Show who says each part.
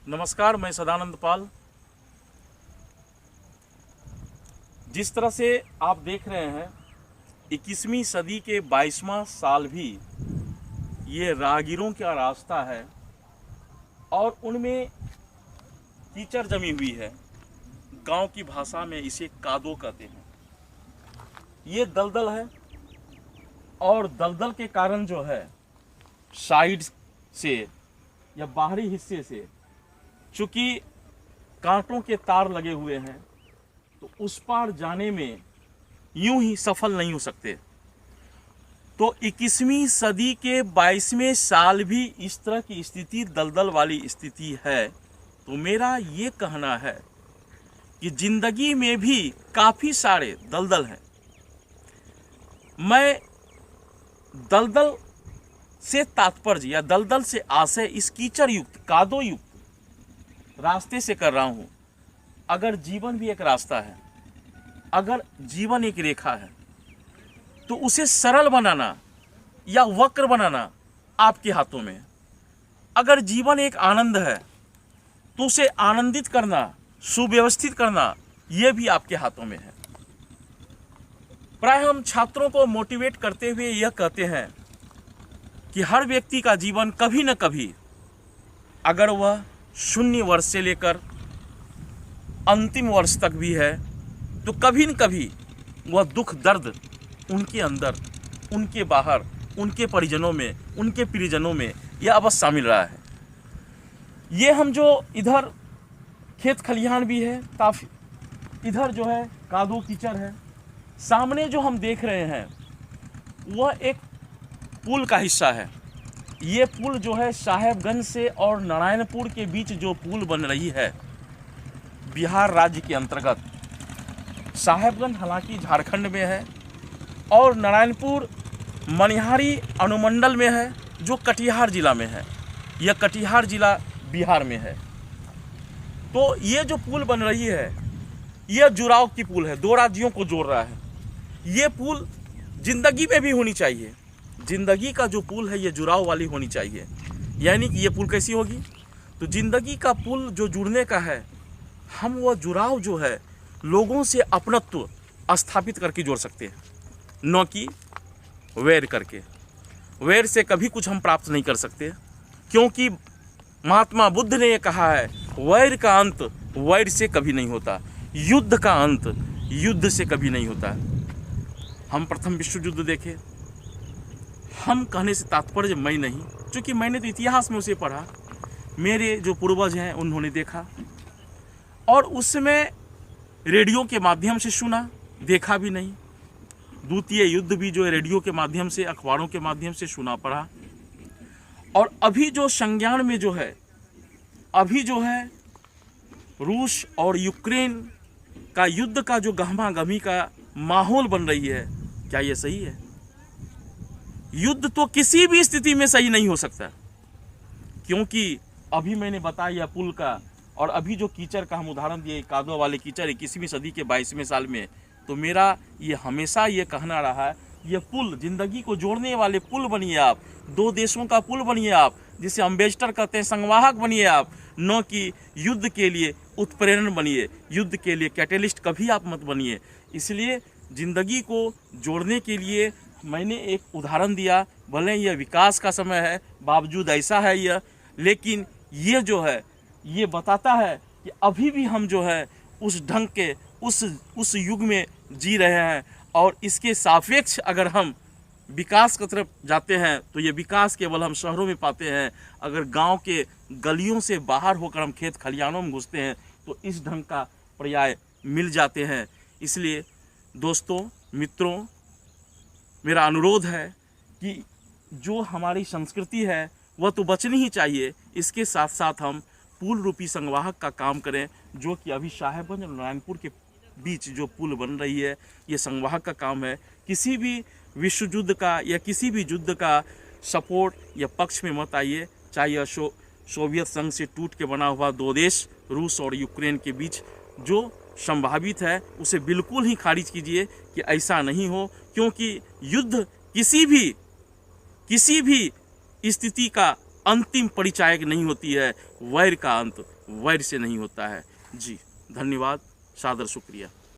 Speaker 1: नमस्कार, मैं सदानंद पाल। जिस तरह से आप देख रहे हैं 21वीं सदी के 22वां साल भी ये राहगीरों का रास्ता है और उनमें कीचड़ जमी हुई है। गांव की भाषा में इसे कादो कहते हैं। ये दलदल है और दलदल के कारण जो है साइड से या बाहरी हिस्से से चूंकि कांटों के तार लगे हुए हैं तो उस पार जाने में यूं ही सफल नहीं हो सकते। तो 21वीं सदी के 22वें साल भी इस तरह की स्थिति दलदल वाली स्थिति है। तो मेरा ये कहना है कि जिंदगी में भी काफ़ी सारे दलदल हैं। मैं दलदल से तात्पर्य या दलदल से आशय इस कीचड़ युक्त कादो युक्त रास्ते से कर रहा हूं। अगर जीवन भी एक रास्ता है, अगर जीवन एक रेखा है, तो उसे सरल बनाना या वक्र बनाना आपके हाथों में है। अगर जीवन एक आनंद है तो उसे आनंदित करना, सुव्यवस्थित करना, यह भी आपके हाथों में है। प्राय हम छात्रों को मोटिवेट करते हुए यह कहते हैं कि हर व्यक्ति का जीवन कभी न कभी, अगर वह 0 वर्ष से लेकर अंतिम वर्ष तक भी है, तो कभी न कभी वह दुख दर्द उनके अंदर, उनके बाहर, उनके परिजनों में, उनके प्रियजनों में यह अवश्य शामिल रहा है। ये हम जो इधर खेत खलिहान भी है काफ़ी, इधर जो है कादो कीचड़ है, सामने जो हम देख रहे हैं वह एक पुल का हिस्सा है। ये पुल जो है साहेबगंज से और नारायणपुर के बीच जो पुल बन रही है बिहार राज्य के अंतर्गत। साहेबगंज हालांकि झारखंड में है और नारायणपुर मनिहारी अनुमंडल में है जो कटिहार जिला में है। यह कटिहार जिला बिहार में है। तो ये जो पुल बन रही है यह जुड़ाव की पुल है, दो राज्यों को जोड़ रहा है। ये पुल जिंदगी में भी होनी चाहिए। जिंदगी का जो पुल है ये जुड़ाव वाली होनी चाहिए। यानी कि ये पुल कैसी होगी? तो जिंदगी का पुल जो जुड़ने का है, हम वह जुड़ाव जो है लोगों से अपनत्व स्थापित करके जोड़ सकते हैं, न कि वैर करके। वैर से कभी कुछ हम प्राप्त नहीं कर सकते, क्योंकि महात्मा बुद्ध ने यह कहा है वैर का अंत वैर से कभी नहीं होता, युद्ध का अंत युद्ध से कभी नहीं होता। हम प्रथम विश्व युद्ध देखे। हम कहने से तात्पर्य मैं नहीं, क्योंकि मैंने तो इतिहास में उसे पढ़ा, मेरे जो पूर्वज हैं उन्होंने देखा और उस समय रेडियो के माध्यम से सुना, देखा भी नहीं। द्वितीय युद्ध भी जो है रेडियो के माध्यम से, अखबारों के माध्यम से सुना पढ़ा। और अभी जो संज्ञान में जो है, अभी जो है रूस और यूक्रेन का युद्ध का जो गहमा-गहमी का माहौल बन रही है, क्या ये सही है? युद्ध तो किसी भी स्थिति में सही नहीं हो सकता, क्योंकि अभी मैंने बताया पुल का और अभी जो कीचड़ का हम उदाहरण दिए, कादो वाले कीचड़ 21वीं सदी के 22वें साल में। तो मेरा ये हमेशा ये कहना रहा है, ये पुल जिंदगी को जोड़ने वाले पुल बनिए आप, दो देशों का पुल बनिए आप, जिसे अम्बेसडर कहते हैं, संवाहक बनिए आप, न कि युद्ध के लिए उत्प्रेरण बनिए, युद्ध के लिए कैटेलिस्ट कभी आप मत बनिए। इसलिए जिंदगी को जोड़ने के लिए मैंने एक उदाहरण दिया। भले यह विकास का समय है, बावजूद ऐसा है यह, लेकिन ये जो है ये बताता है कि अभी भी हम जो है उस ढंग के उस युग में जी रहे हैं। और इसके सापेक्ष अगर हम विकास की तरफ जाते हैं तो ये विकास केवल हम शहरों में पाते हैं। अगर गांव के गलियों से बाहर होकर हम खेत खलिहानों में घुसते हैं तो इस ढंग का पर्याय मिल जाते हैं। इसलिए दोस्तों, मित्रों, मेरा अनुरोध है कि जो हमारी संस्कृति है वह तो बचनी ही चाहिए। इसके साथ साथ हम पुल रूपी संवाहक का काम करें, जो कि अभी साहेबगंज और नारायणपुर के बीच जो पुल बन रही है ये संवाहक का काम है। किसी भी विश्व युद्ध का या किसी भी युद्ध का सपोर्ट या पक्ष में मत आइए। चाहे यह सोवियत संघ से टूट के बना हुआ दो देश रूस और यूक्रेन के बीच जो संभावित है उसे बिल्कुल ही खारिज कीजिए कि ऐसा नहीं हो, क्योंकि युद्ध किसी भी स्थिति का अंतिम परिचायक नहीं होती है, वैर का अंत वैर से नहीं होता है। जी धन्यवाद, सादर शुक्रिया।